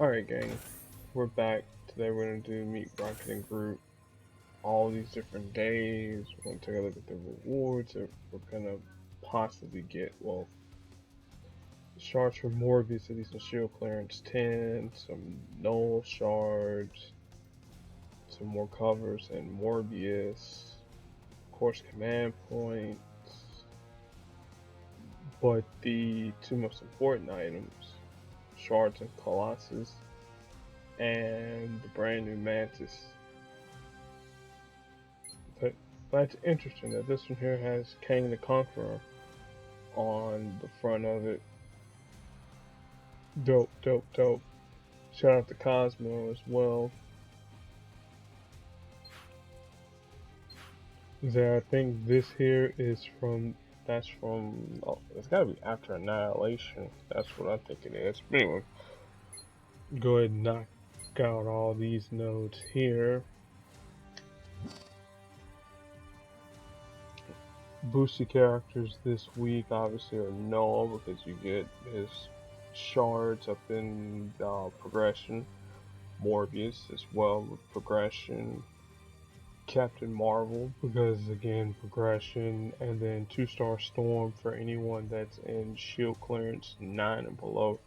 Alright, gang, we're back. Today we're going to do Meet Rocket and Groot. All these different days. We're going to take a look at the rewards that we're going to possibly get. Well, shards for Morbius, at least in shield clearance 10, some null shards, some more covers and Morbius, of course, command points. But the two most important items, shards and Colossus, and the brand new Mantis. But that's interesting that this one here has Kang the Conqueror on the front of it. Dope, dope, dope. Shout out to Cosmo as well. I think this here is from, oh, it's gotta be after Annihilation. That's what I think it is. But anyway, go ahead and knock out all these nodes here. Boosted characters this week obviously are null because you get his shards up in progression. Morbius as well with progression. Captain Marvel because again progression, and then 2-star Storm for anyone that's in shield clearance 9 and below.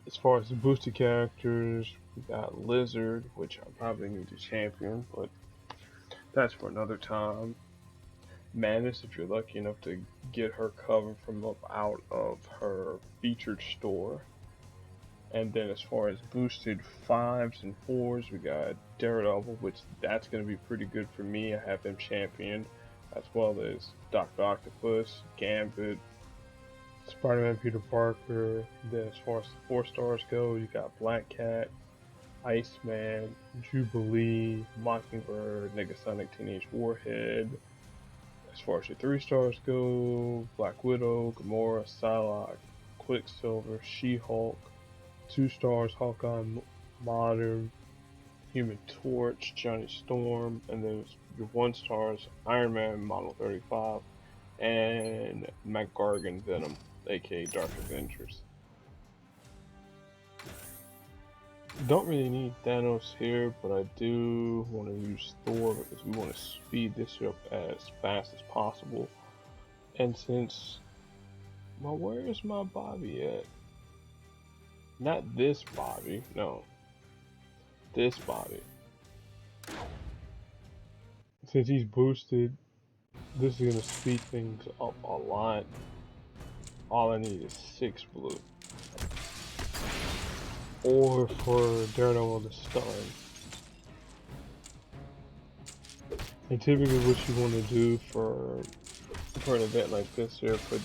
As far as the boosted characters, we got Lizard, which I probably need to champion, but that's for another time. Mantis, if you're lucky enough to get her cover from out of her featured store. And then as far as boosted 5s and 4s, we got Daredevil, which that's going to be pretty good for me. I have him championed, as well as Dr. Octopus, Gambit, Spider-Man Peter Parker. Then as far as the 4-stars go, you got Black Cat, Iceman, Jubilee, Mockingbird, Negasonic Teenage Warhead. As far as your 3-stars go, Black Widow, Gamora, Psylocke, Quicksilver, She-Hulk. 2-stars, Hawkeye, Modern, Human Torch, Johnny Storm, and then your 1-stars, Iron Man, Model 35, and Mac Gargan Venom, aka Dark Avengers. Don't really need Thanos here, but I do want to use Thor because we want to speed this up as fast as possible. And since, well, where is my Bobby at? Not this Bobby, no. This Bobby. Since he's boosted, this is gonna speed things up a lot. All I need is 6 blue. Or for Daredevil to stun. And typically what you want to do for an event like this here, for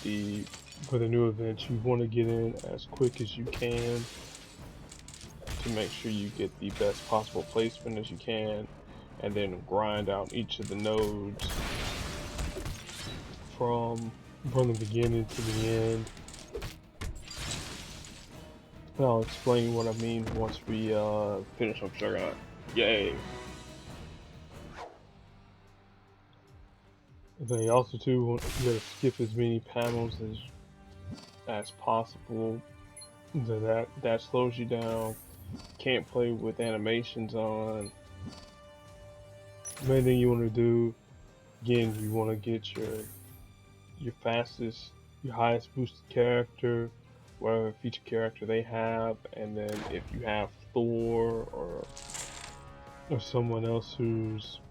the new events, you want to get in as quick as you can to make sure you get the best possible placement as you can, and then grind out each of the nodes from the beginning to the end. And I'll explain what I mean once we finish up Juggernaut. Yay! They also too you gotta skip as many panels as possible. That slows you down. Can't play with animations on. Main thing you want to do, again, you want to get your fastest, your highest boosted character, whatever feature character they have, and then if you have Thor or someone else who's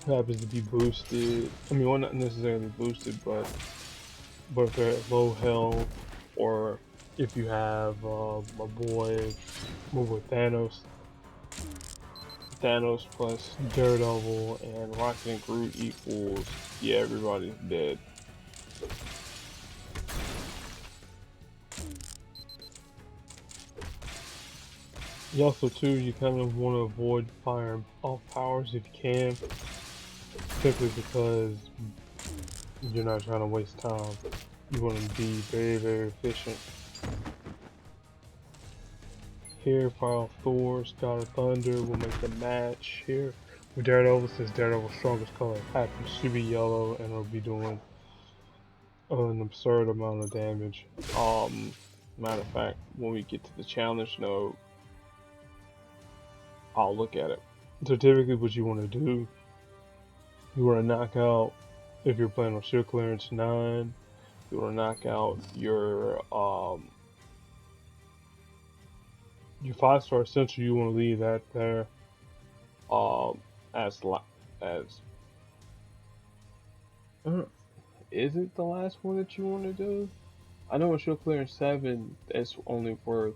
happens to be boosted. I mean, well, not necessarily boosted, but if they're at low health, or if you have my boy Thanos plus Daredevil and Rocket and Groot equals, yeah, everybody's dead. You also too, you kind of want to avoid firing off powers if you can, simply because you're not trying to waste time. You want to be very, very efficient. Here, fire off Thor, God of Thunder will make the match. Here, with Daredevil, since Daredevil's strongest color happens to be yellow, and it'll be doing an absurd amount of damage. Matter of fact, when we get to the challenge node, I'll look at it. So typically what you want to do, you want to knock out, if you're playing on shield clearance 9, you want to knock out your 5-star essential. You want to leave that there as is it the last one that you want to do? I know in shield clearance 7 it's only worth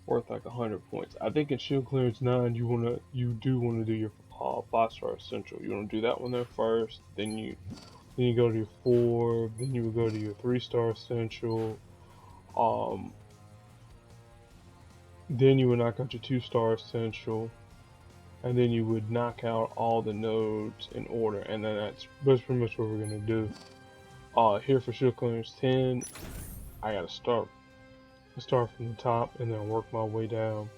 like 100 points. I think in shield clearance 9 you do want to do your 5-star essential. You want to do that one there first, then you go to your 4, then you would go to your 3-star essential. Then you would knock out your 2-star essential, and then you would knock out all the nodes in order, and then that's pretty much what we're gonna do. Here for shield clearance 10, I gotta start from the top and then work my way down.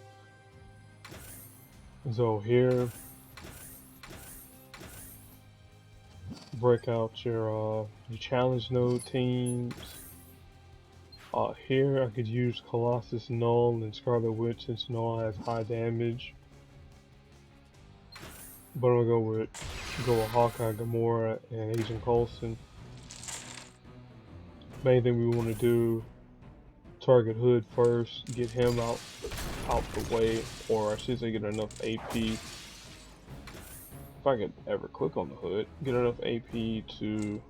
So here, break out your challenge node teams. Here I could use Colossus Null and Scarlet Witch since Null has high damage. But I'm gonna go with Hawkeye, Gamora, and Agent Coulson. Main thing we want to do, target Hood first, get him out the way, or I should say get enough AP. If I could ever click on the Hood, get enough AP to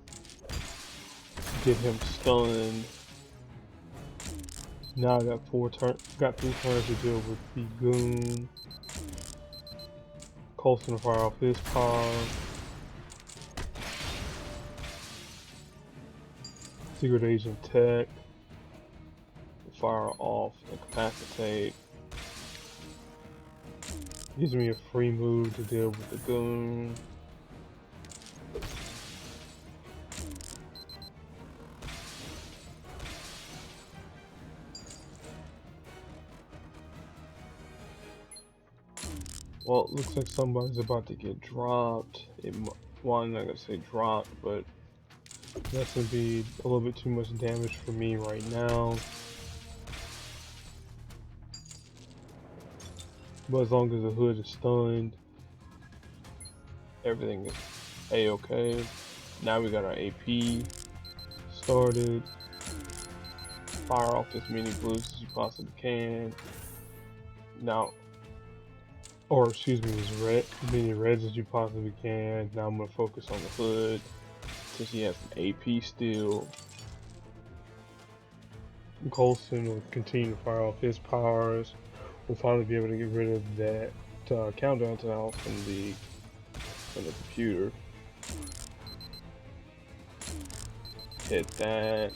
get him stunned. Now I got 3 turns to deal with the Goon. Coulson to fire off his power. Secret Agent Tech. Fire off Incapacitate. Gives me a free move to deal with the Goon. Well, it looks like somebody's about to get dropped. Well, I'm not gonna say dropped, but that's gonna be a little bit too much damage for me right now. But as long as the Hood is stunned, everything is a-okay. Now we got our AP started. Fire off as many blues as you possibly can. Now, or excuse me, as many reds as you possibly can. Now I'm gonna focus on the Hood since he has an AP still. Coulson will continue to fire off his powers. We'll finally be able to get rid of that countdown tile from the computer. Hit that.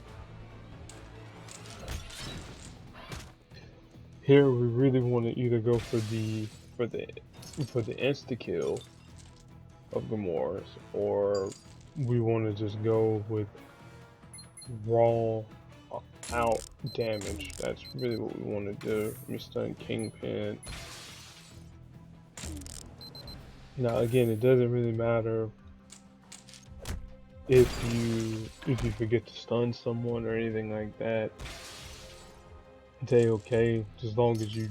Here we really want to either go for the insta kill of Gamora's, or we want to just go with raw out damage. That's really what we want to do. Let me stun Kingpin. Now again, it doesn't really matter if you forget to stun someone or anything like that. It's okay, as long as you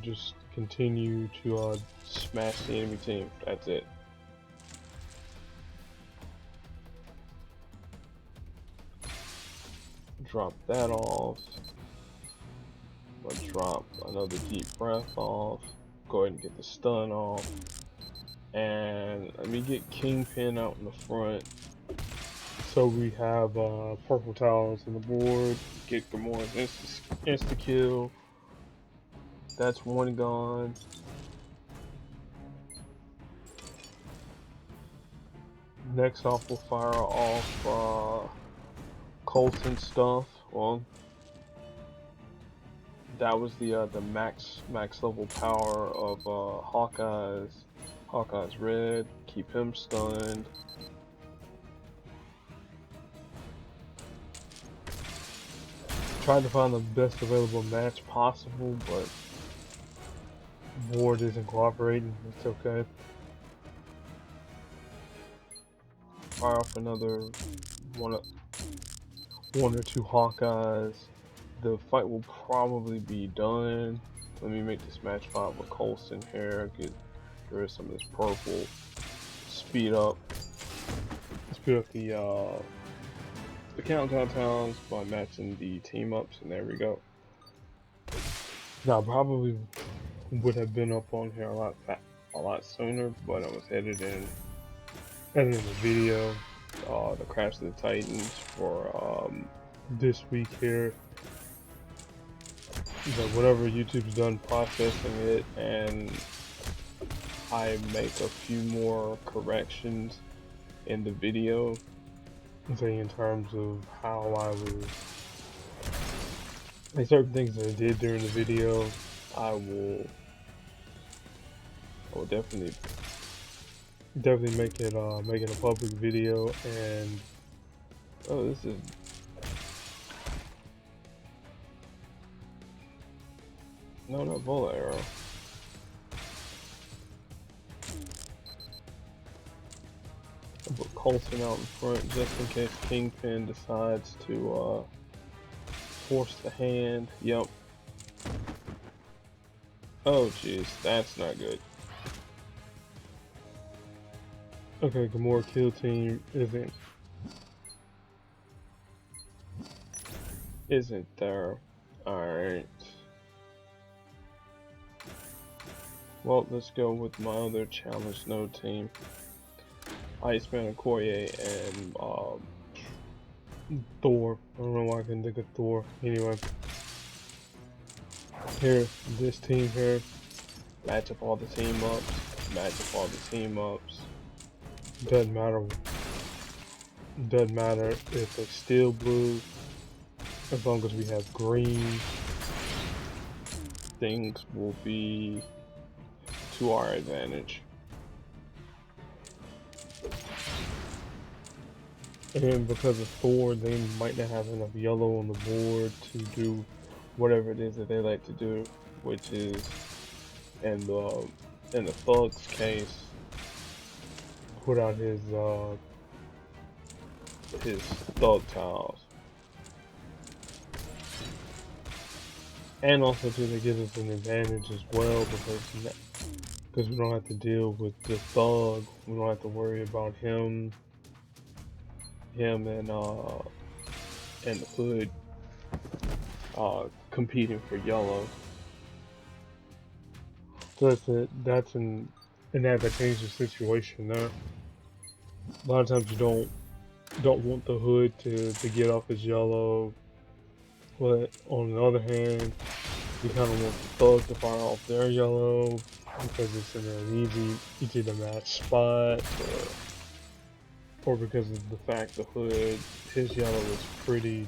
just continue to smash the enemy team. That's it. Drop that off. I'll drop another deep breath off. Go ahead and get the stun off. And let me get Kingpin out in the front. So we have purple tiles on the board. Get Gamora's insta kill. That's one gone. Next off, we'll fire off Coulson stuff. Well, that was the max level power of Hawkeye's red. Keep him stunned. Tried to find the best available match possible, but board isn't cooperating. It's okay. Fire off another one or two Hawkeyes. the fight will probably be done. Let me make this match 5 with Colson here. Get rid of some of this purple. Speed up the countdown times by matching the team ups, and there we go. Now, probably would have been up on here a lot sooner, but I was editing the video, the Crash of the Titans for this week here. But whenever YouTube's done processing it, and I make a few more corrections in the video, say in terms of how I was, like certain things that I did during the video, I will definitely make it a public video. And oh, this is no, not bullet arrow. I'll put Colson out in front just in case Kingpin decides to force the hand. Yep. Oh jeez, that's not good. Okay, Gamora kill team isn't there. Alright. Well, let's go with my other challenge no team. Iceman, Okoye, and Thor. I don't know why I couldn't think of Thor. Anyway. Here, this team here. Match up all the team ups. Doesn't matter if it's still blue. As long as we have green, things will be to our advantage. And because of Thor, they might not have enough yellow on the board to do whatever it is that they like to do, which is, in the Thug's case, put out his Thug tiles. And also too, that gives us an advantage as well, because we don't have to deal with the Thug. We don't have to worry about him and the Hood competing for yellow. So that's an advantageous situation there. A lot of times you don't want the Hood to get off his yellow, but on the other hand, you kind of want the Thug to fire off their yellow because it's in an easy to match spot, or because of the fact the Hood, his yellow is pretty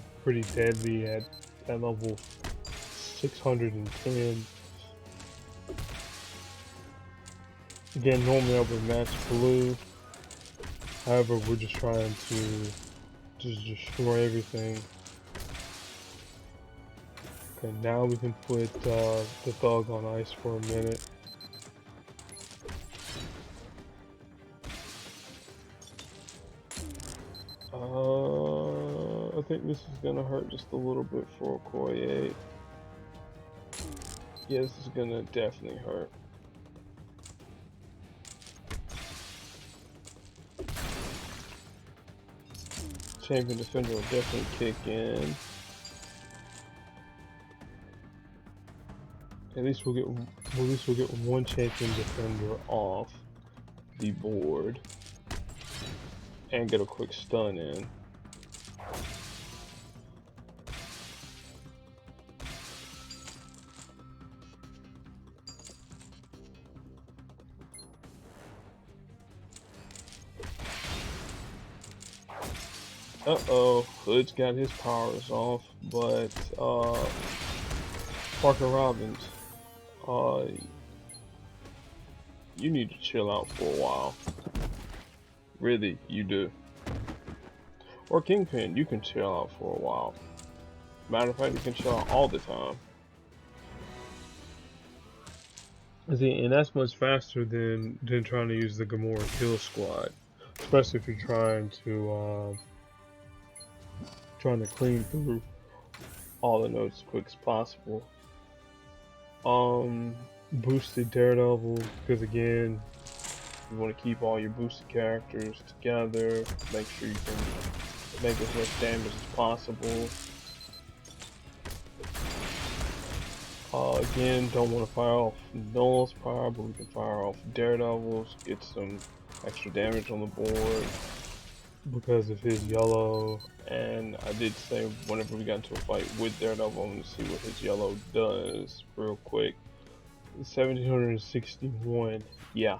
deadly at level 610. Again, normally I would match blue. However, we're just trying to just destroy everything. Okay, now we can put the Thug on ice for a minute. I think this is gonna hurt just a little bit for Okoye. Yeah, this is gonna definitely hurt. Champion Defender will definitely kick in. At least we'll get one Champion Defender off the board and get a quick stun in. Uh-oh, Hood's got his powers off, but Parker Robbins, you need to chill out for a while. Really, you do. Or Kingpin, you can chill out for a while. Matter of fact, you can chill out all the time. See, and that's much faster than trying to use the Gamora kill squad, especially if you're trying to clean through all the nodes as quick as possible. Boosted Daredevil, because again, you want to keep all your boosted characters together. Make sure you can make as much damage as possible. Again, don't want to fire off Null's power, but we can fire off Daredevil's, get some extra damage on the board because of his yellow. And I did say whenever we got into a fight with Daredevil, I'm going to see what his yellow does real quick. 1761, yeah,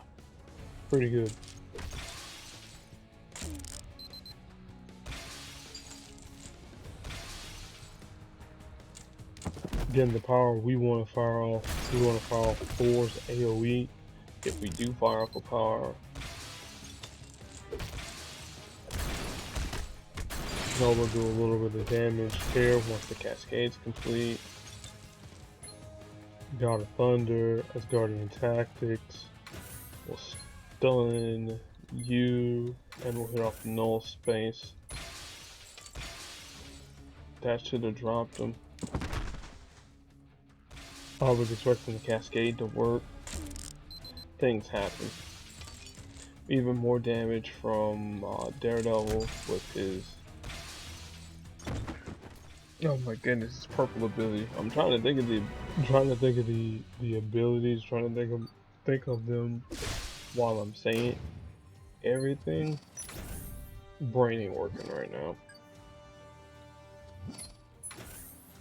pretty good. Again, the power we want to fire off, Thor's AoE. If we do fire off a power, Null will do a little bit of damage here once the cascade's complete. God of Thunder, Asgardian Tactics will stun you, and we'll hit off Null space. That should have dropped him. I was expecting the cascade to work. Things happen. Even more damage from Daredevil with his. Oh my goodness, his purple ability. I'm trying to think of the abilities, trying to think of them while I'm saying everything. Brain ain't working right now.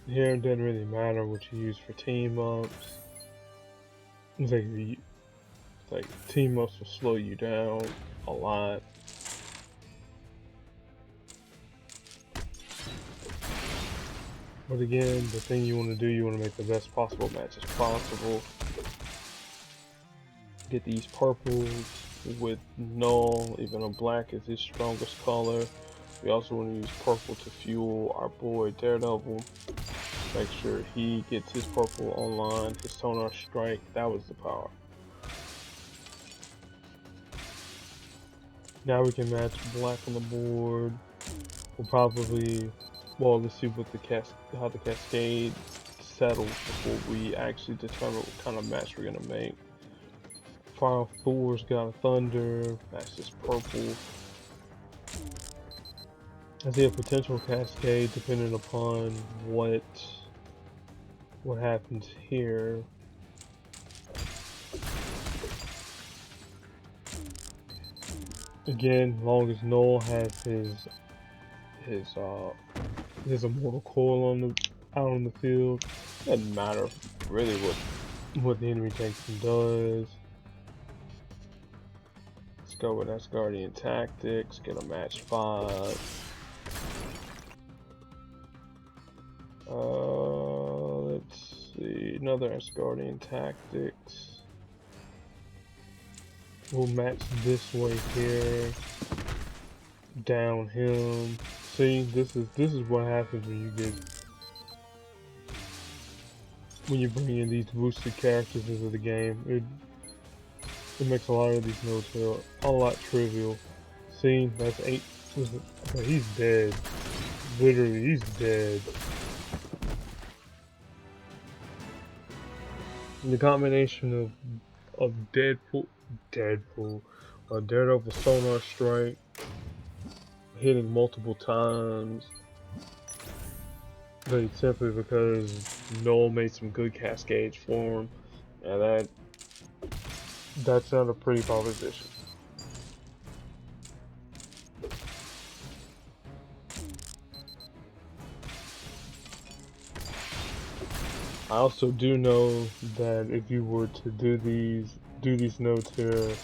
Here it doesn't really matter what you use for team ups. It's like team ups will slow you down a lot. But again, the thing you want to do, you want to make the best possible match as possible. Get these purples with Null, even though black is his strongest color. We also want to use purple to fuel our boy Daredevil. Make sure he gets his purple online, his sonar strike, that was the power. Now we can match black on the board. We'll probably, well, let's see what how the cascade settles before we actually determine what kind of match we're gonna make. Fire off Thor's God of Thunder, that's just purple. I see a potential cascade depending upon what happens here. Again, long as Null has his immortal coil out on the field, doesn't matter really what the enemy takes and does. Let's go with Asgardian Tactics, get a match 5. Let's see, another Asgardian Tactics. We'll match this way here. Down him. See, this is what happens when you bring in these boosted characters into the game. It makes a lot of these nodes feel a lot trivial. See, that's 8. He's dead. Literally, he's dead. The combination of Daredevil sonar strike, hitting multiple times, very simply because Null made some good cascades for him, and that's not a pretty proposition. I also do know that if you were to do these nodes here,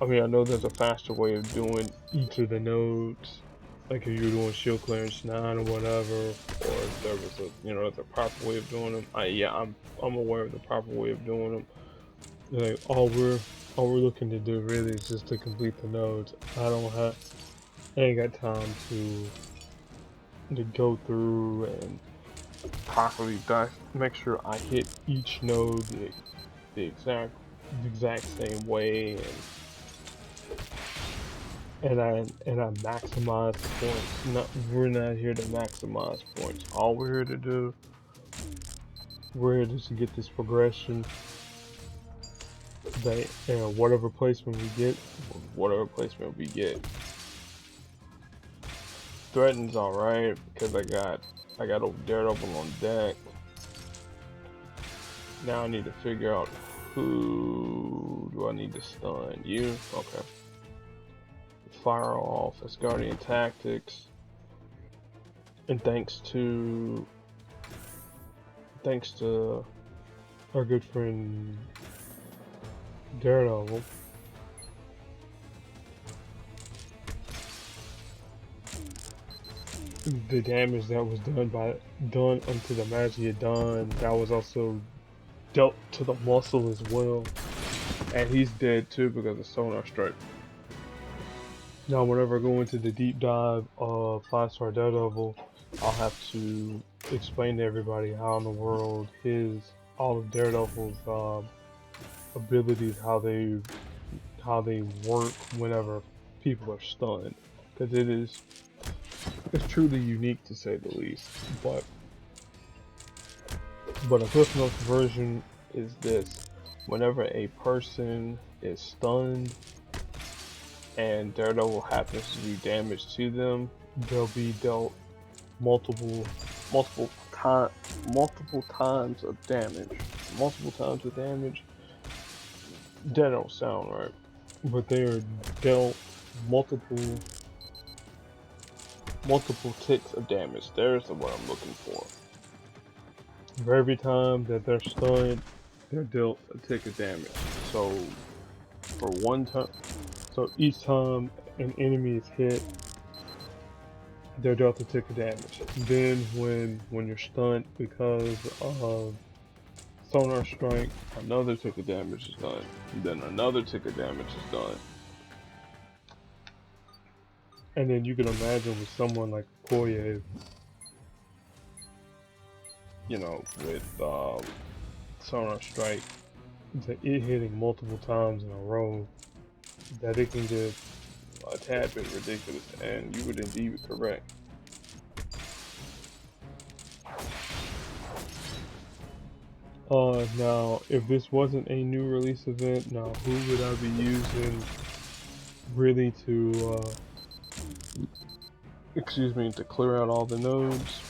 I mean, I know there's a faster way of doing each of the nodes, like if you're doing shield clearance 9 or whatever, or if there was the proper way of doing them. I'm aware of the proper way of doing them. Like all we're looking to do really is just to complete the nodes. I ain't got time to go through and properly make sure I hit each node the exact same way and I maximize the points. We're not here to maximize points. All we're here to do, we're here just to get this progression. That whatever placement we get, threaten's all right because I got Daredevil on deck. Now I need to figure out who do I need to stun. You? Okay. Fire off. That's Guardian Tactics. And thanks to our good friend Daredevil, the damage that was done unto the magic he had done, that was also dealt to the muscle as well. And he's dead too because of Sonar Strike. Now whenever I go into the deep dive of 5-star Daredevil, I'll have to explain to everybody how in the world all of Daredevil's abilities, how they work whenever people are stunned, because it's truly unique to say the least. But a Cliff Notes version is this: whenever a person is stunned and Daredevil happens to do damage to them, they'll be dealt multiple times of damage. That don't sound right, but they are dealt multiple ticks of damage. There's the word I'm looking for. For every time that they're stunned, they're dealt a tick of damage. So for one time, so each time an enemy is hit, they're dealt a tick of damage. Then when you're stunned because of Sonar Strike, another tick of damage is done. Then another tick of damage is done. And then you can imagine with someone like Koye, you know, with Sonar Strike, it hitting multiple times in a row, that it can get a tad bit ridiculous, and you would indeed be correct. Now, if this wasn't a new release event, now who would I be using really to, to clear out all the nodes?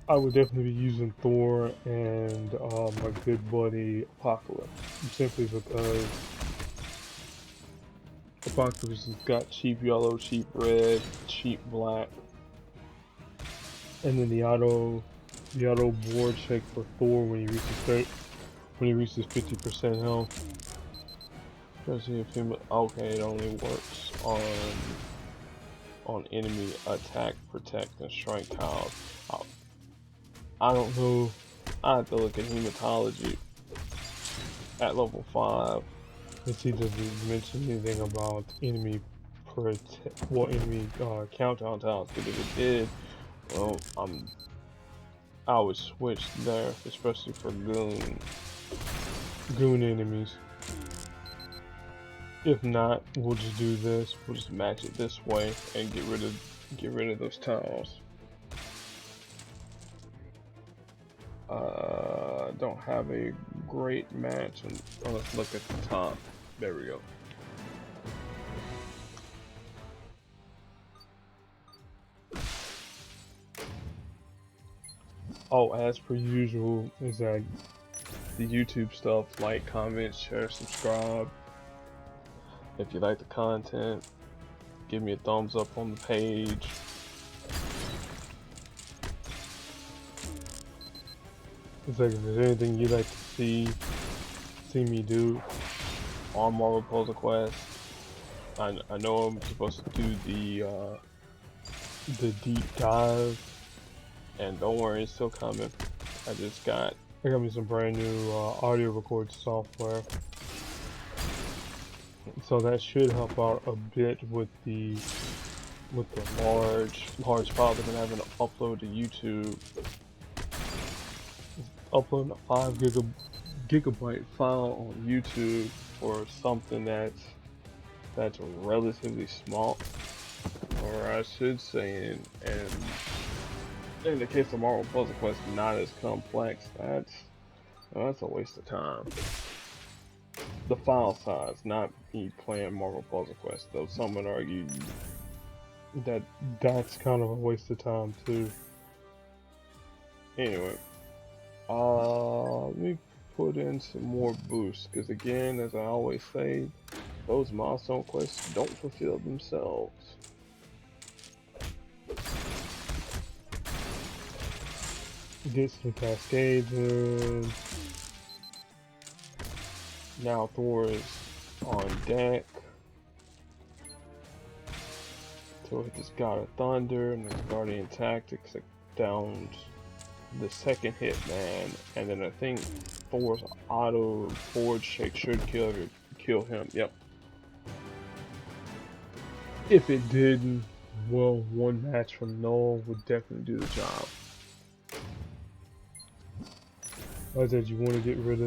I would definitely be using Thor and my good buddy Apocalypse, simply because Apocalypse has got cheap yellow, cheap red, cheap black, and then the auto board check for Thor when he reaches 50% health. Especially if it only works on enemy attack, protect, and strike tiles. I don't know. I have to look at hematology at level 5 to see does it mention anything about enemy countdown tiles. But if it did, well, I would switch there, especially for goon enemies. If not, we'll just do this. We'll just match it this way and get rid of those tiles. Don't have a great match, and let's look at the top. There we go. Oh, as per usual, is that the YouTube stuff: like, comment, share, subscribe. If you like the content, give me a thumbs up on the page. It's like if there's anything you'd like to see me do on Marvel Puzzle Quest. I know I'm supposed to do the deep dive, and don't worry, it's still coming. I got me some brand new audio record software, so that should help out a bit with the large file that I'm having to upload to YouTube. Uploading a 5 gigabyte file on YouTube for something that's that's relatively small, or I should say, in the case of Marvel Puzzle Quest, not as complex. That's a waste of time. The file size, not me playing Marvel Puzzle Quest, though some would argue that that's kind of a waste of time too. Anyway, let me put in some more boosts, because again, as I always say, those milestone quests don't fulfill themselves. Get some cascades in. Now Thor is on deck. So hit this God of Thunder and his Guardian Tactics that downs the second hit, man. And then I think Thor's auto forward shake should kill him. Yep. If it didn't, well, one match from Noel would definitely do the job. Like I said, you want to get rid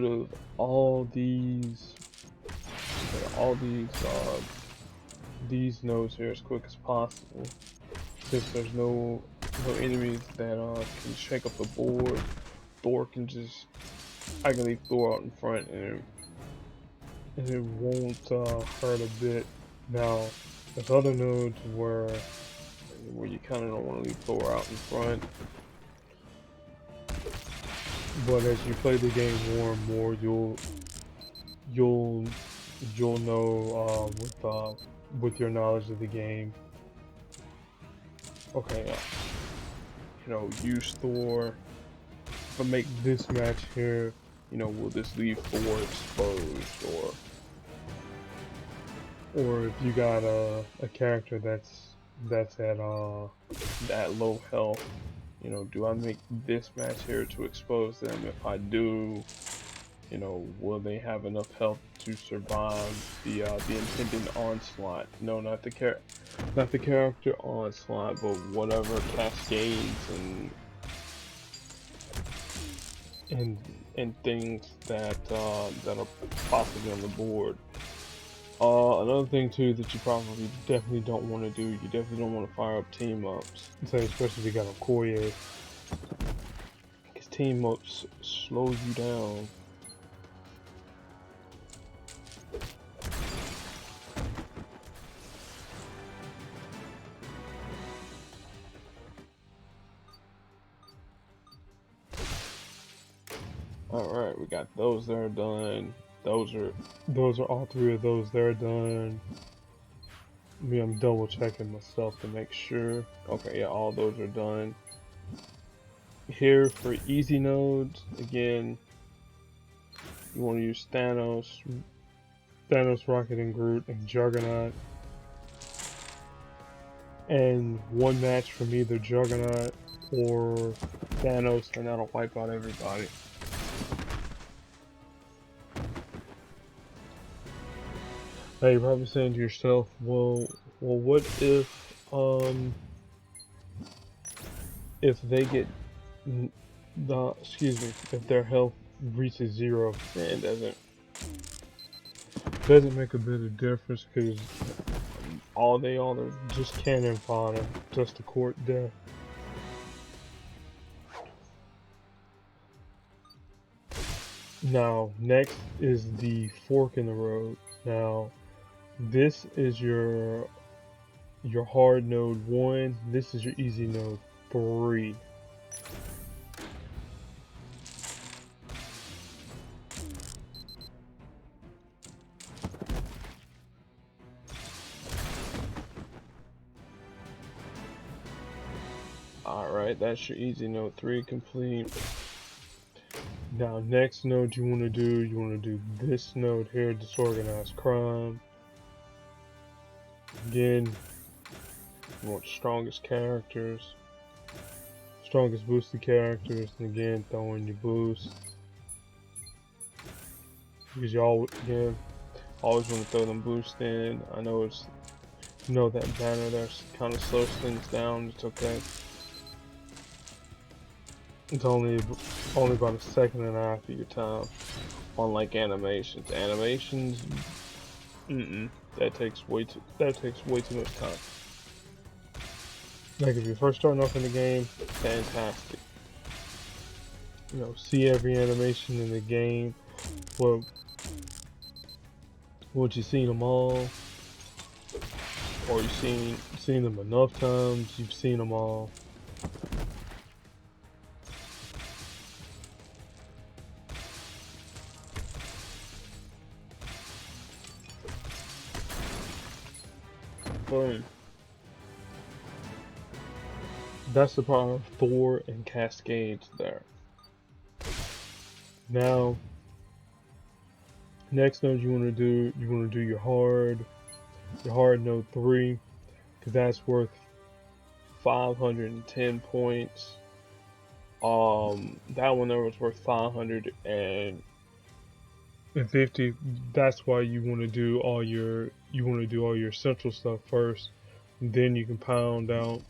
of all these nodes here as quick as possible, since there's no enemies that can shake up the board. I can leave Thor out in front and it won't hurt a bit. Now there's other nodes where you kind of don't want to leave Thor out in front. But as you play the game more and more, you'll know with your knowledge of the game. Okay, use Thor. But make this match here, will this leave Thor exposed, or if you got a character that's at that low health. Do I make this match here to expose them? If I do, will they have enough health to survive the impending onslaught? No, not the character onslaught, but whatever cascades and things that are possibly on the board. Another thing too that you probably definitely don't want to do, you definitely don't want to fire up team ups. Especially if you got a Okoye, because team ups slow you down. Alright, we got those that are done. Those are all three of those. They're done. I'm double checking myself to make sure. Okay, yeah, all those are done. Here for easy nodes, again, you want to use Thanos, Rocket, and Groot, and Juggernaut. And one match from either Juggernaut or Thanos, and that'll wipe out everybody. Now you're probably saying to yourself, well, what if they get if their health reaches 0, and doesn't make a bit of difference, because all they are just cannon fodder, just to court death. Now next is the fork in the road. Now this is your hard node 1. This is your easy node 3. Alright, that's your easy node 3 complete. Now next node you want to do this node here, disorganized crime. Again, you want strongest boosted characters, and again, throw in your boost. Because you always want to throw them boosts in. I know that banner there kind of slows things down. It's okay. It's only about a second and a half of your time. unlike animations. Animations, that takes way too much time. Like if you're first starting off in the game, fantastic. You know, see every animation in the game. Well, once you've seen them all, or you've seen them enough times, you've seen them all. Boom. That's the power of Thor and Cascades there. Now, next node you want to do your hard node 3, because that's worth 510 points. That one there was worth 550. That's why you want to do all your central stuff first, and then you can pound out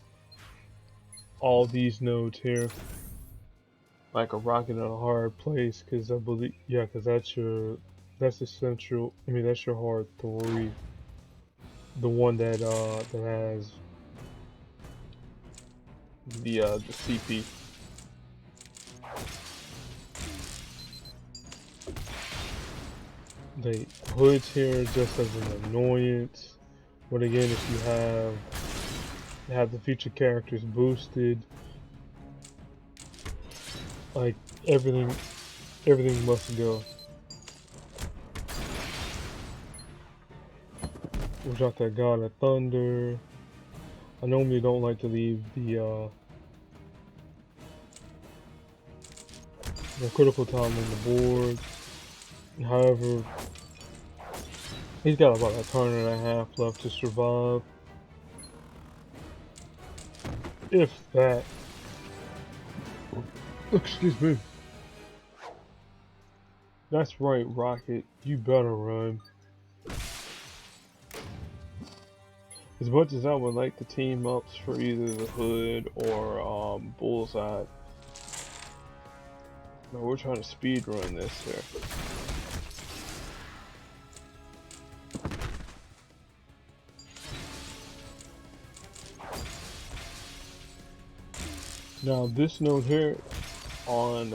all these nodes here like a rock in a hard place, because I believe, yeah, because that's essential. I mean, that's your hard 3, the one that has the CP. The hoods here just as an annoyance, but again, if you have the feature characters boosted, like everything must go. We got that God of Thunder. I normally don't like to leave the critical time on the board. However, he's got about a turn and a half left to survive, if that. Excuse me. That's right, Rocket. You better run. As much as I would like the team ups for either the Hood or Bullseye, no, we're trying to speed run this here. Now this node here on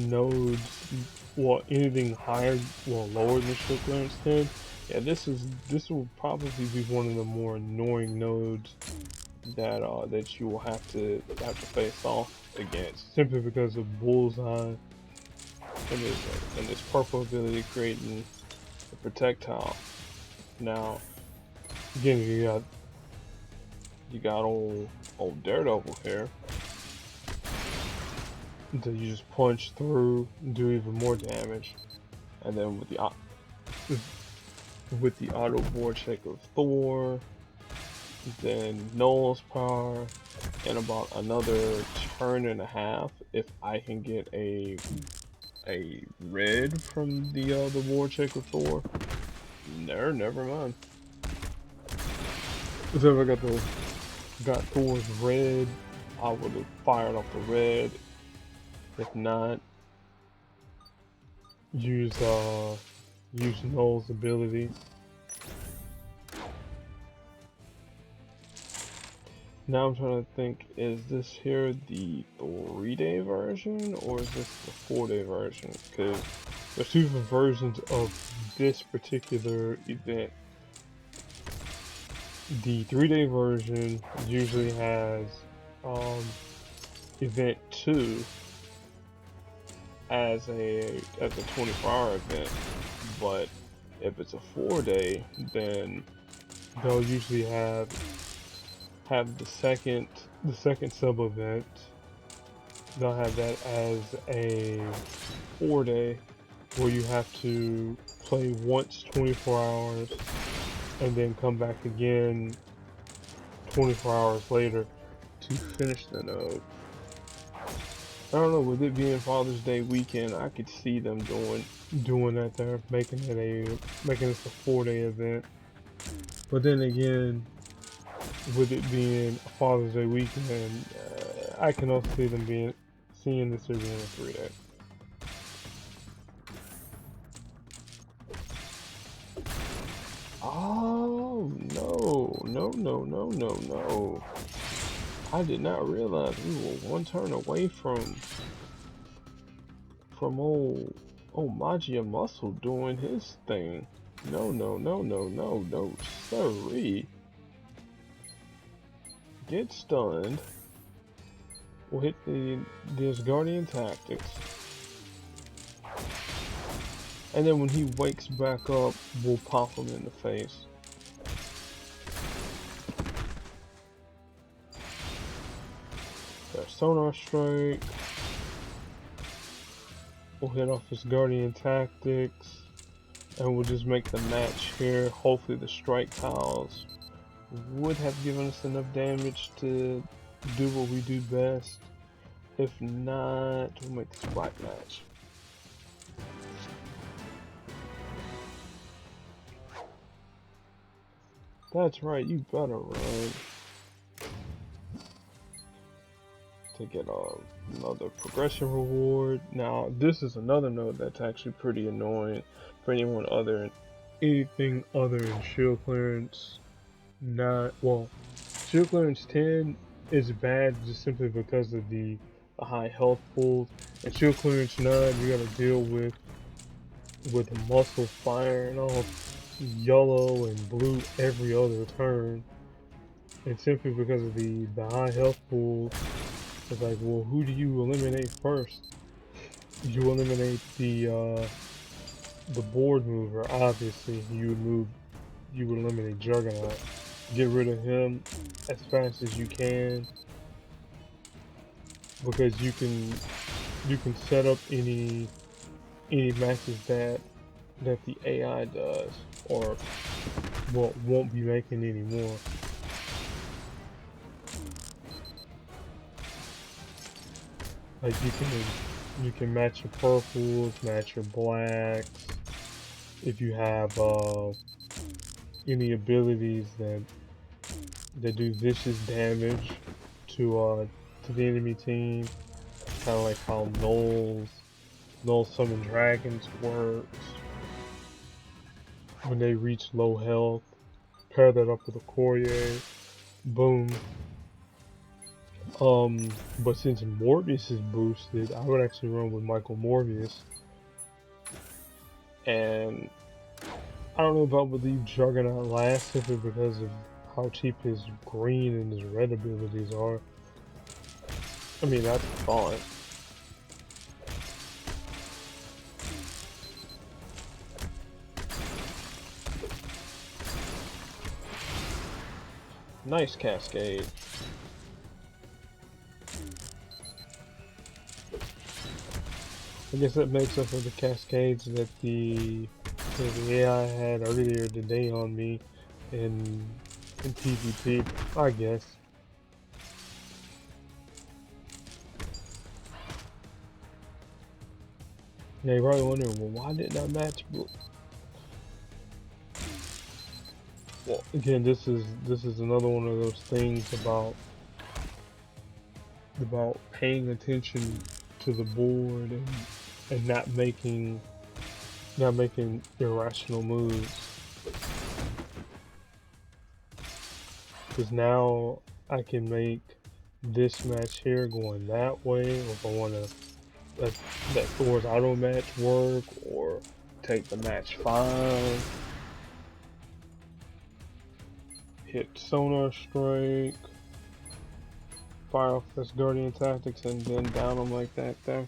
nodes, well, anything higher, well, lower than Shook Lance 10, yeah, this will probably be one of the more annoying nodes that you will have to face off against, simply because of Bullseye and his purple ability creating a projectile. Now, again, you got old Daredevil here that you just punch through and do even more damage, and then with the auto vortex of Thor, then Null's power, and about another turn and a half if I can get a red from the vortex of Thor. Never mind. So if I got Thor's red, I would have fired off the red. If not, use Null's ability. Now I'm trying to think, is this here the 3-day version or is this the 4-day version? Because there's 2 different versions of this particular event. The 3-day version usually has event 2 as a 24-hour event, but if it's a 4-day, then they'll usually have the second sub event. They'll have that as a 4-day, where you have to play once 24 hours and then come back again 24 hours later to finish the node. I don't know, with it being Father's Day weekend, I could see them doing that there, making it a 4-day event. But then again, with it being a Father's Day weekend, I can also see them seeing this arena 3-day. Oh no, no, no, no, no, no. I did not realize we were one turn away from old Magia Muscle doing his thing. No, no, no, no, no, no, sorry. Get stunned. We'll hit this Guardian Tactics. And then when he wakes back up, we'll pop him in the face. There's Sonar Strike. We'll hit off his Guardian Tactics. And we'll just make the match here. Hopefully the strike tiles would have given us enough damage to do what we do best. If not, we'll make this black match. That's right, you better run. To get another progression reward. Now, this is another node that's actually pretty annoying for anything other than shield clearance. Shield clearance 10 is bad just simply because of the high health pools. And shield clearance 9, you gotta deal with muscle firing off yellow and blue every other turn. And simply because of the high health pools, it's like, well, who do you eliminate first? You eliminate the board mover, obviously. You would eliminate Juggernaut. Get rid of him as fast as you can, because you can set up any matches that the AI does, or won't be making anymore. Like you can match your purples, match your blacks. If you have any abilities that do vicious damage to the enemy team, kind of like how Null Summon Dragons works. When they reach low health, pair that up with a Courier, boom. But since Morbius is boosted, I would actually run with Michael Morbius. And I don't know if I would leave Juggernaut last simply because of how cheap his green and his red abilities are. I mean, that's fine. Nice Cascade. I guess that makes up for the cascades that the AI had earlier today on me in PvP, I guess. Now you're probably wondering, well, why didn't that match? Well, again, this is another one of those things about paying attention to the board and not making irrational moves. Because now I can make this match here going that way, or if I want to let Thor's auto match work, or take the match 5, hit Sonar Strike, fire off this Guardian Tactics, and then down them like that there.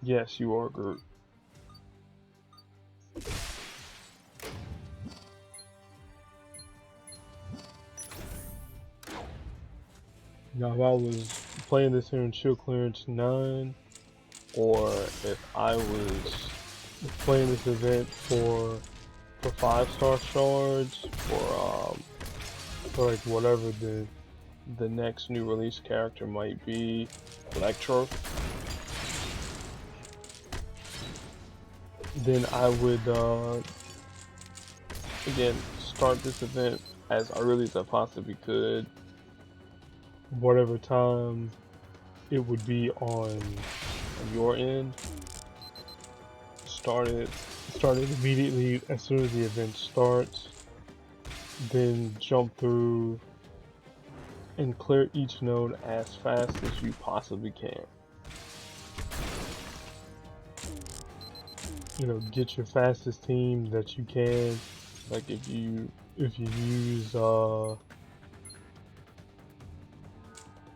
Yes, you are Groot. Now, if I was playing this here in Shield Clearance 9, or if I was playing this event for 5-star shards, for like whatever the next new release character might be, Electro, then I would again start this event as early as I possibly could. Whatever time it would be on your end. Started immediately as soon as the event starts. Then jump through and clear each node as fast as you possibly can. You know, get your fastest team that you can. Like if you use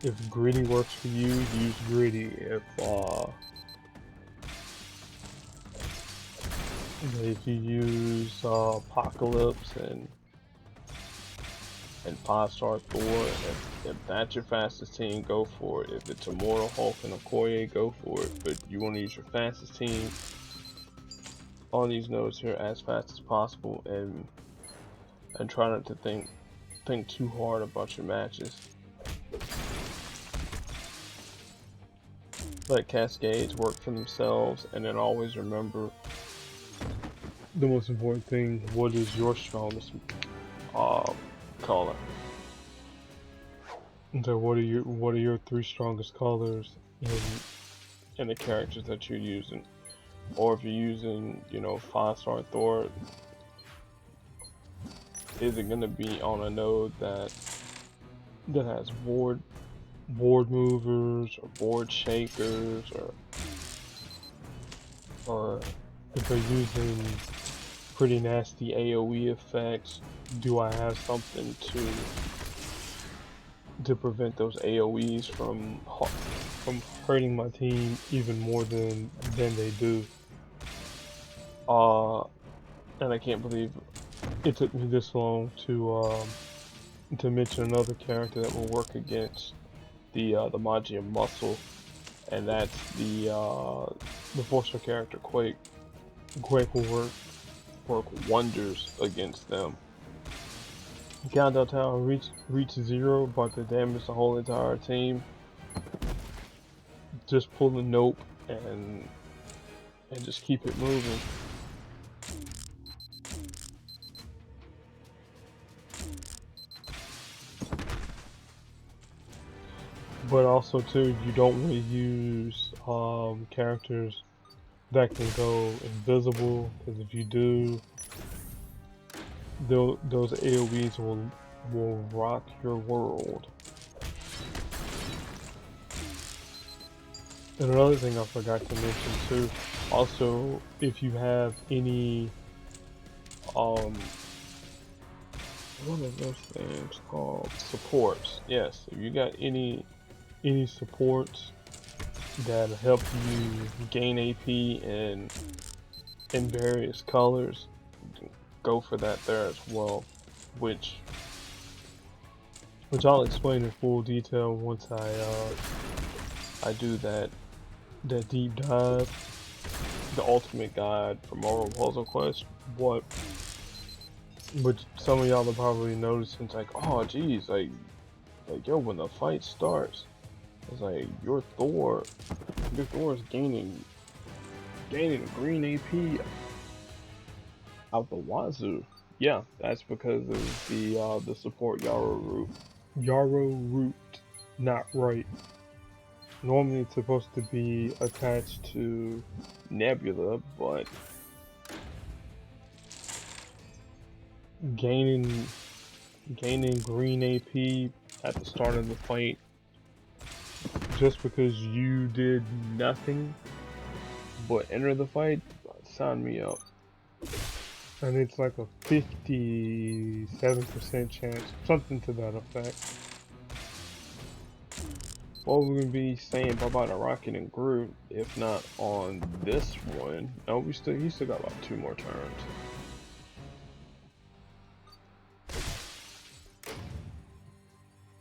if Gritty works for you, use Gritty. If you use Apocalypse and 5-star Thor, if that's your fastest team, go for it. If it's Immortal Hulk and Okoye, go for it. But you want to use your fastest team on these nodes here as fast as possible, and try not to think too hard about your matches. Let cascades work for themselves, and then always remember the most important thing: what is your strongest color? So what are your 3 strongest colors in the characters that you're using? Or if you're using, you know, 5-star Thor, is it gonna be on a node that has board movers or board shakers, or if they're using pretty nasty AoE effects, do I have something to prevent those AoEs from hurting my team even more than they do? And I can't believe it took me this long to mention another character that will work against the Magia Muscle, and that's the 4-star character Quake. Quake will work wonders against them. Countdown Tower reach 0, but to damage the whole entire team. Just pull the nope and just keep it moving. But also too, you don't want to use characters that can go invisible, because if you do, those AoEs will rock your world. And another thing I forgot to mention too, also if you have any what are those things called? Supports. Yes, if you got any supports that help you gain AP in various colors, go for that there as well, which I'll explain in full detail once I do that deep dive, the ultimate guide for Marvel Puzzle Quest. But some of y'all have probably noticed, it's like, oh geez, like yo, when the fight starts, it's like your Thor is gaining green AP out the wazoo. Yeah, that's because of the support Yarrow root. Yarrow root, not right. Normally it's supposed to be attached to Nebula, but gaining green AP at the start of the fight just because you did nothing but enter the fight, sign me up. And it's like a 57% chance, something to that effect. What we're gonna be saying bye-bye to Rocket and Groot, if not on this one. No, he still got about 2 more turns.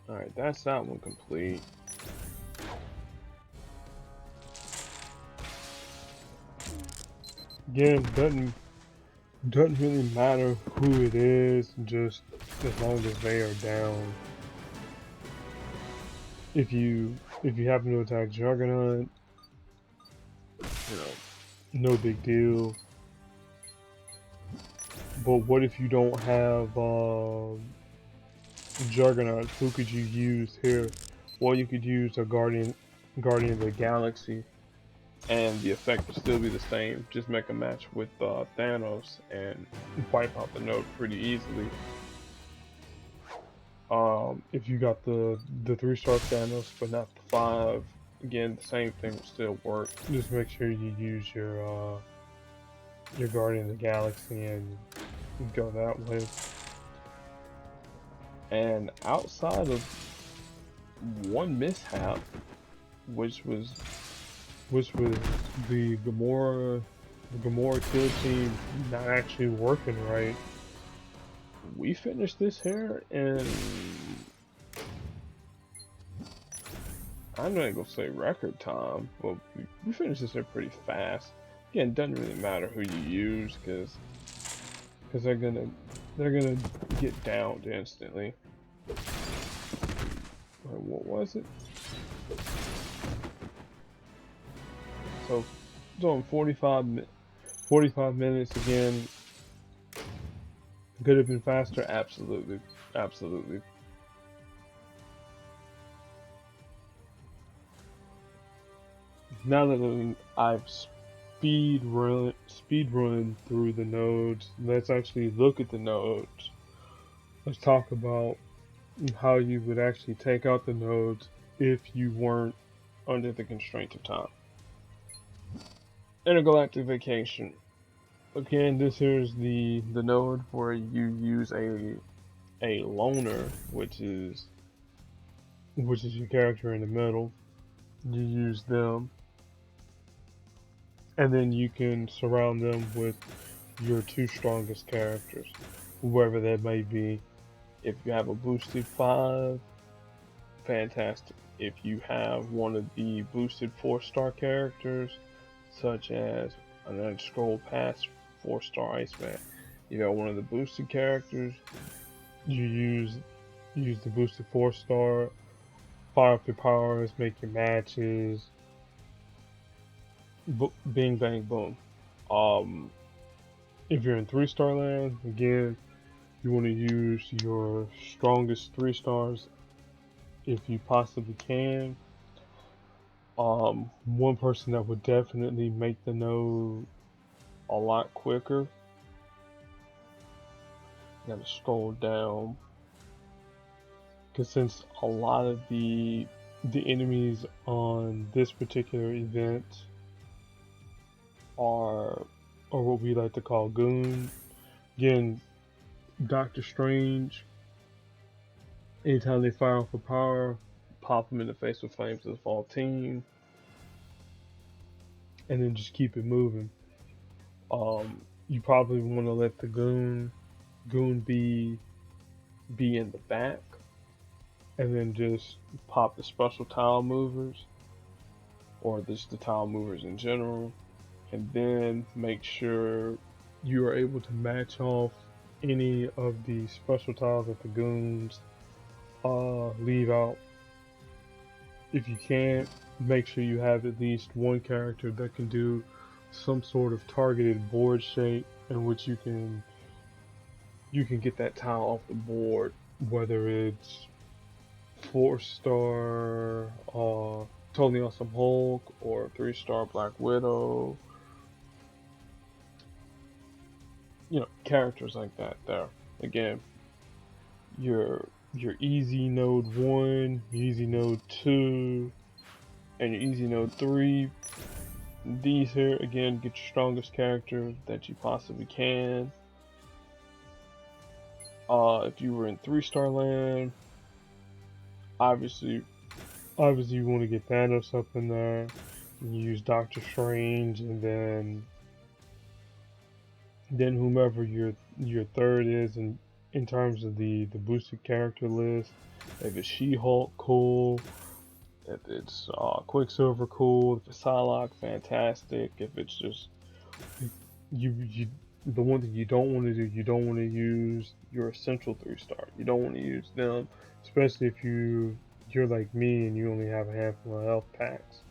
Alright, that's that one complete. Again, doesn't really matter who it is, just as long as they are down. If you happen to attack Juggernaut, you know, no big deal. But what if you don't have Juggernaut, who could you use here? Well, you could use a Guardian of the Galaxy, and the effect would still be the same. Just make a match with Thanos and wipe out the node pretty easily. If you got the 3-star Thanos, but not the 5, again the same thing will still work. Just make sure you use your Guardian of the Galaxy and go that way. And outside of one mishap, which was the Gamora kill team not actually working right, we finished this here in, I'm not gonna say record time, but we finished this here pretty fast. Again, it doesn't really matter who you use, because they're gonna get downed instantly. What was it? So doing 45 minutes again. Could have been faster, absolutely, absolutely. Now that I've speed run through the nodes, let's actually look at the nodes. Let's talk about how you would actually take out the nodes if you weren't under the constraint of time. Intergalactic Vacation. Again, this here's the node where you use a loner, which is your character in the middle. You use them, and then you can surround them with your 2 strongest characters, whoever that may be. If you have a boosted 5, fantastic. If you have one of the boosted 4-star characters, such as, I'm gonna scroll past 4-star Iceman. You got one of the boosted characters, you use the boosted 4-star, fire up your powers, make your matches, bing bang boom. If you're in 3-star land, again, you want to use your strongest 3 stars if you possibly can. One person that would definitely make the node a lot quicker. Gotta scroll down, because since a lot of the enemies on this particular event are what we like to call goons. Again, Doctor Strange, anytime they fire off a power, pop them in the face with flames of the fall team, and then just keep it moving. You probably want to let the goon be in the back, and then just pop the special tile movers, or just the tile movers in general, and then make sure you are able to match off any of the special tiles that the goons leave out. If you can't, make sure you have at least one character that can do some sort of targeted board shape in which you can get that tile off the board, whether it's 4-star Totally Awesome Hulk or 3-star Black Widow. You know, characters like that there. Again, your easy node 1, your easy node 2, and your easy node 3. These here, again, get your strongest character that you possibly can. If you were in 3-star land, obviously you want to get Thanos up in there. You use Doctor Strange, and then whomever your third is in terms of the boosted character list. If it's She-Hulk, cool. If it's Quicksilver, cool. If it's Psylocke, fantastic. If it's just you the one thing you don't want to do, you don't want to use your essential 3-star. You don't want to use them, especially if you're like me and you only have a handful of health packs.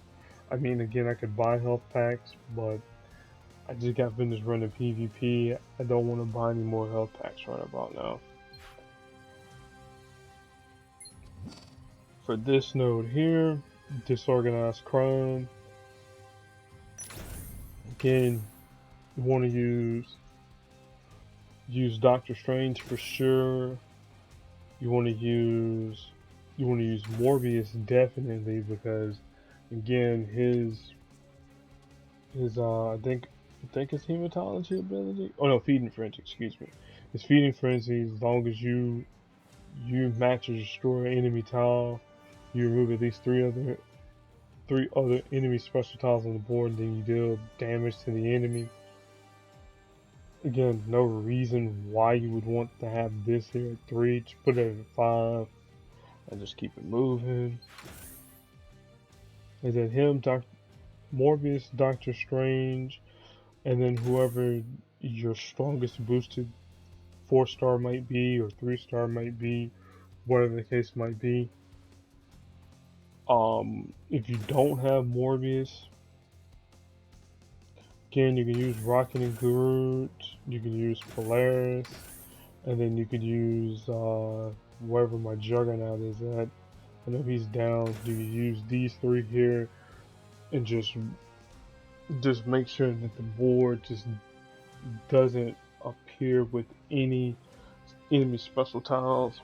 I mean, again, I could buy health packs, but I just got finished running PvP. I don't want to buy any more health packs right about now. For this node here, disorganized crime. Again, you want to use Doctor Strange for sure. You want to use Morbius definitely, because again his I think his hematology ability. Oh no, feeding frenzy. Excuse me. His feeding frenzy. As long as you match or destroy an enemy tile, you remove at least three other enemy special tiles on the board, and then you deal damage to the enemy. Again, no reason why you would want to have this here at 3. Just put it at 5 and just keep it moving. And then Morbius, Doctor Strange, and then whoever your strongest boosted 4-star might be or 3-star might be, whatever the case might be. If you don't have Morbius, again, you can use Rocket and Groot, you can use Polaris, and then you could use wherever my Juggernaut is at. I know he's down. You can use these 3 here and just make sure that the board just doesn't appear with any enemy special tiles.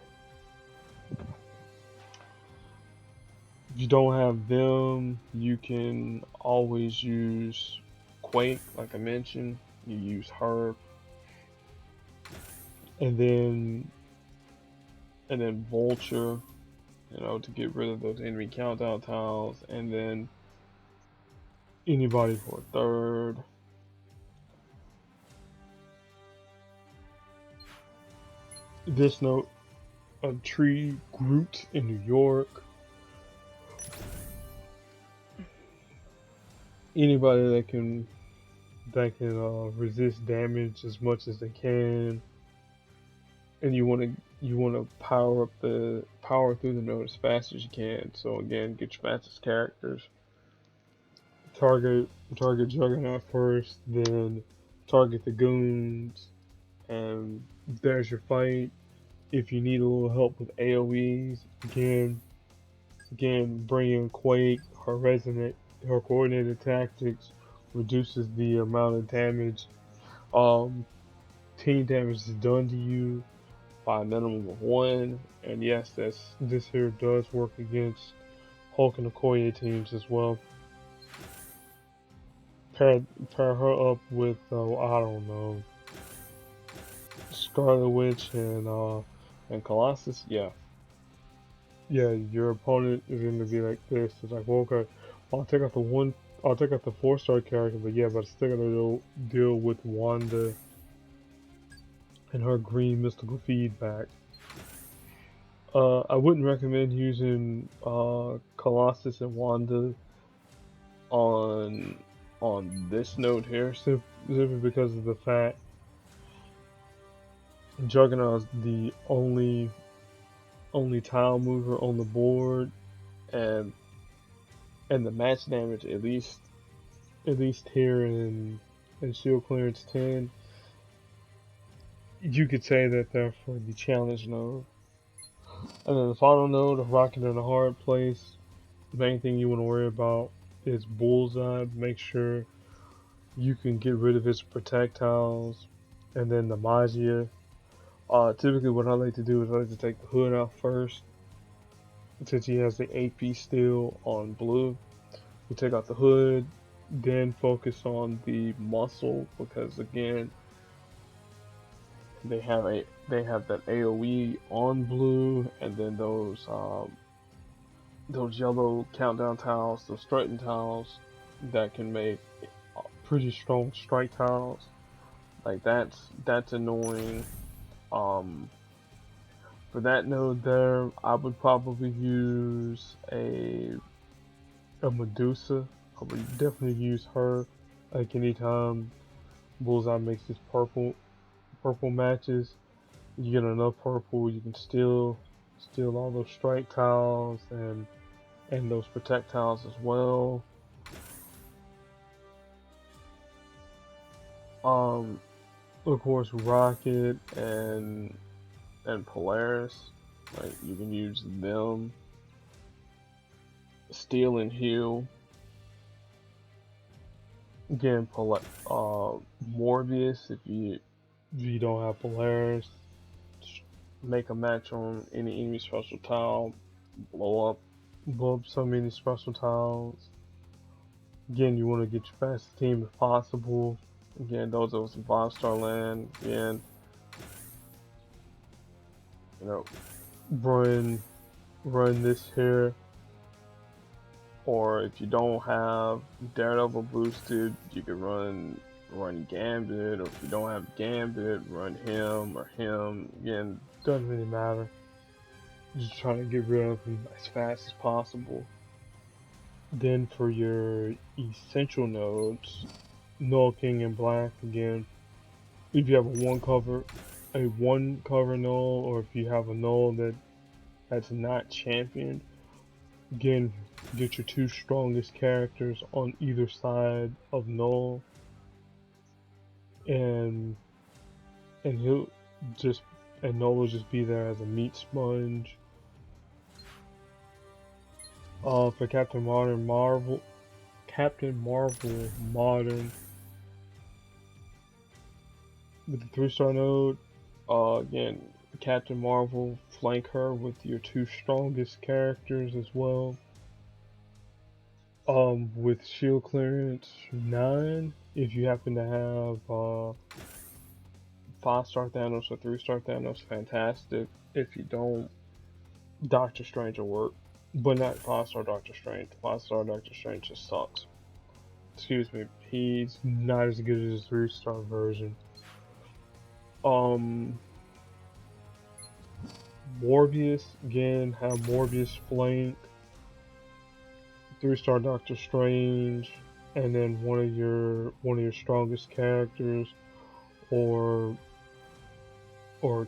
If you don't have them, you can always use Quake, like I mentioned. You use her, and then Vulture, you know, to get rid of those enemy countdown tiles, and then anybody for a 3rd. This note, a tree Groot in New York. Anybody that can resist damage as much as they can, and you want to power through the node as fast as you can. So again, get your fastest characters. Target Juggernaut first, then target the goons, and there's your fight. If you need a little help with AoEs, again bring in Quake. Her coordinated tactics reduces the amount of damage team damage is done to you by a minimum of 1. And yes, this here does work against Hulk and Okoye teams as well. Pair her up with I don't know, Scarlet Witch and Colossus. Yeah, your opponent is gonna be like this. It's like, well, okay, I'll take out the 4-star character, but yeah, but I still gotta deal with Wanda and her green mystical feedback. I wouldn't recommend using Colossus and Wanda on this node here, simply because of the fact Juggernaut is the only tile mover on the board, and the match damage, at least here in Shield Clearance 10, you could say that they're for the challenge node. And then the final node of Rocket in a hard place. The main thing you want to worry about is Bullseye. Make sure you can get rid of his projectiles, and then the Magia. Typically what I like to do is I like to take the hood out first, since he has the AP still on blue. You take out the hood, then focus on the muscle, because again, they have that AoE on blue, and then those yellow countdown tiles, those strutting tiles that can make pretty strong strike tiles. Like that's annoying. For that node there, I would probably use a Medusa. I would definitely use her. Like anytime Bullseye makes his purple matches, you get enough purple, you can steal all those strike tiles and those protect tiles as well. Of course, Rocket and Polaris, like you can use them Steal and heal. Again, Morbius if you don't have Polaris, make a match on any enemy special tile, blow up so many special tiles. Again, you want to get your fastest team if possible. Again, those of us in 5-star land, again, you know, run this here. Or if you don't have Daredevil boosted, you can run Gambit, or if you don't have Gambit, run him or him. Again, doesn't really matter. Just trying to get rid of him as fast as possible. Then for your essential nodes, Null King and Black again. If you have a one cover null, or if you have a null that's not championed, again, get your two strongest characters on either side of null, and he'll just and null will just be there as a meat sponge. For Captain Marvel Modern with the 3-star node, again, Captain Marvel, flank her with your two strongest characters as well. With shield clearance 9, if you happen to have 5-star Thanos or 3-star Thanos, fantastic. If you don't, Doctor Strange will work. But not 5-star Doctor Strange. 5-star Doctor Strange just sucks. Excuse me, he's not as good as his 3-star version. Morbius, again, have Morbius flank, 3-star Doctor Strange, and then one of your strongest characters, or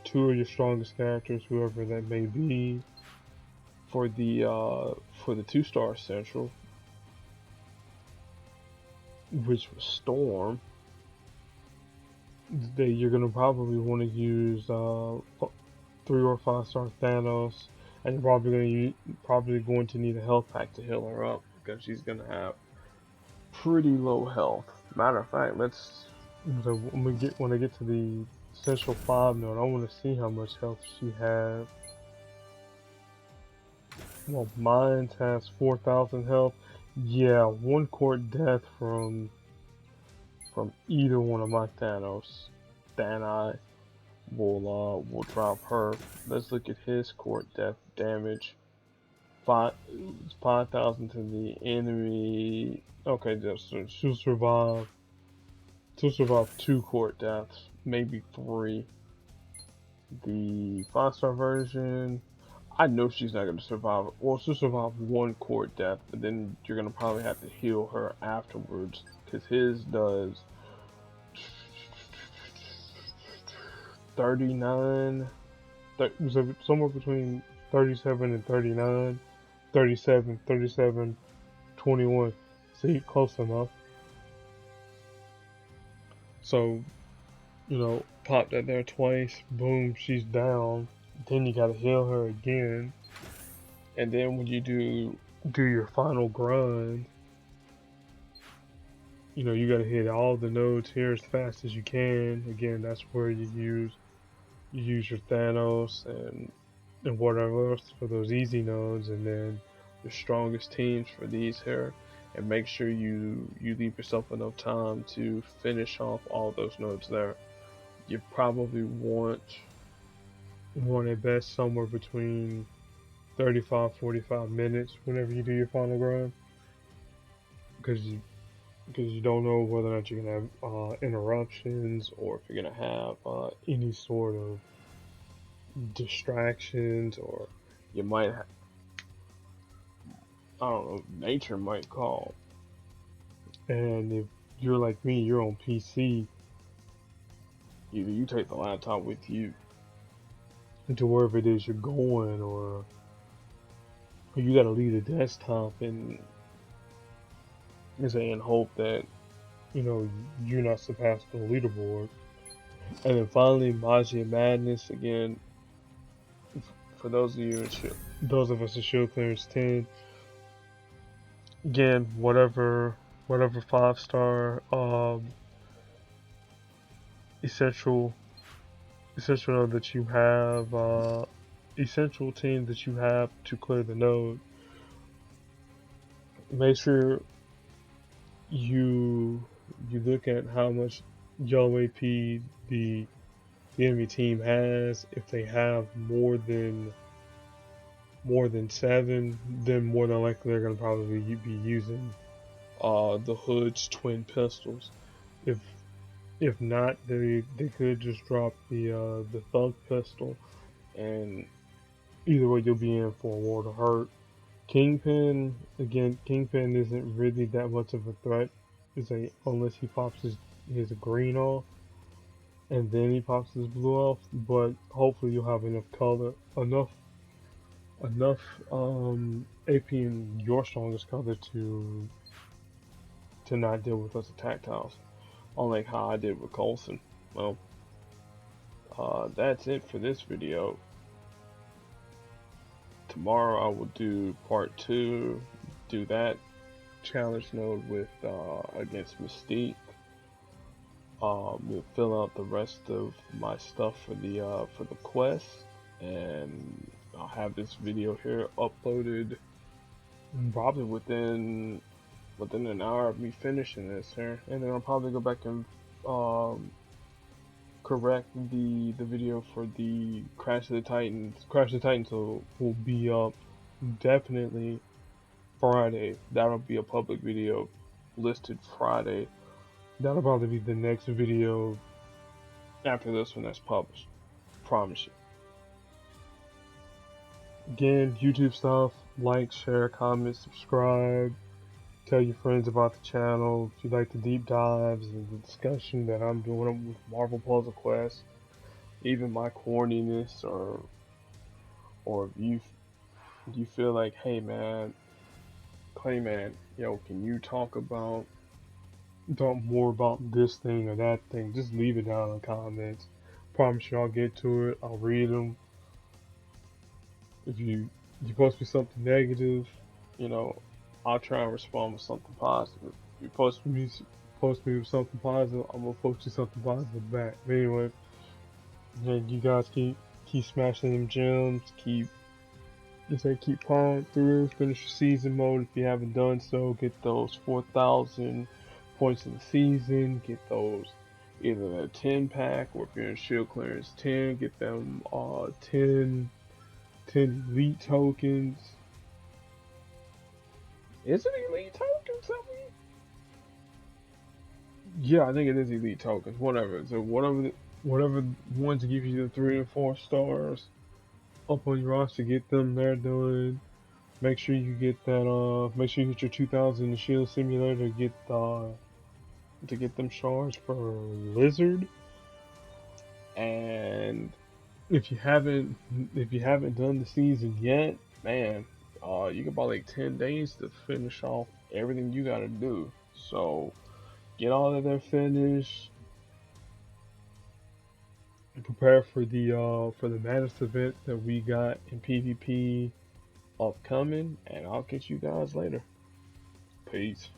two of your strongest characters, whoever that may be, for the 2-star essential, which was Storm. You're gonna probably want to use 3 or 5-star Thanos, and you're probably going to need a health pack to heal her up, because she's gonna have pretty low health. Matter of fact, when I get to the essential 5 node, I want to see how much health she has. Well, mine has 4,000 health. Yeah, 1 court death from either one of my Thani will drop her. Let's look at his court death damage. 5,000 to the enemy. Okay, so she'll survive 2 court deaths, maybe 3. The 5-star version, I know she's not going to survive. Well, she'll survive 1 court death, but then you're going to probably have to heal her afterwards, because his does 39, somewhere between 37 and 39, 37, 21. See, close enough. So, pop that there twice, boom, she's down. Then you gotta heal her again, and then when you do your final grind, you gotta hit all the nodes here as fast as you can. Again, that's where you use your Thanos and whatever else for those easy nodes, and then your strongest teams for these here, and make sure you leave yourself enough time to finish off all those nodes there. You probably want at best somewhere between 35-45 minutes whenever you do your final grind, because you don't know whether or not you're gonna have interruptions, or if you're gonna have any sort of distractions, or you might have, I don't know, nature might call. And if you're like me, you're on PC, either you take the laptop with you to wherever it is you're going, or you gotta leave the desktop and hope that you're not surpassed on the leaderboard. And then finally, Magia Madness again. For those of us in Shield Clearance 10, again, whatever 5-star essential node that you have, essential team that you have to clear the node, make sure you look at how much yellow AP the enemy team has. If they have more than 7, then more than likely they're gonna probably be using the Hood's twin pistols. If not, they could just drop the Thug pistol, and either way you'll be in for a world of hurt. Kingpin, again, Kingpin isn't really that much of a threat, unless he pops his green off, and then he pops his blue off. But hopefully you'll have enough color, enough AP in your strongest color to not deal with those attack tiles, unlike how I did with Coulson. Well, that's it for this video. Tomorrow I will do part 2, do that challenge node with against Mystique. We'll fill out the rest of my stuff for the quest, and I'll have this video here uploaded probably within an hour of me finishing this here, and then I'll probably go back and correct the video for the Crash of the Titans. Crash of the Titans will be up definitely Friday. That'll be a public video listed Friday. That'll probably be the next video after this one that's published. Promise you. Again, YouTube stuff, like, share, comment, subscribe. Tell your friends about the channel if you like the deep dives and the discussion that I'm doing with Marvel Puzzle Quest. Even my corniness, or if you feel like, hey man, Clayman, yo, can you talk more about this thing or that thing? Just leave it down in the comments. Promise you I'll get to it. I'll read them. If you post me something negative, I'll try and respond with something positive. If you post me with something positive, I'm gonna post you something positive back. But anyway, you guys keep smashing them gems. Keep plowing through. Finish your season mode if you haven't done so. Get those 4,000 points in the season. Get those either a 10 pack, or if you're in shield clearance 10, get them 10 elite tokens. Is it elite tokens? Yeah, I think it is elite tokens. Whatever. So whatever ones give you the 3 and 4 stars up on your roster, get them there done. Make sure you get that. Make sure you get your 2,000 shield simulator. To get them shards for Lizard. And if you haven't done the season yet, man, you got about like 10 days to finish off everything you gotta do. So get all of that finished. And prepare for the Madness event that we got in PvP upcoming, and I'll catch you guys later. Peace.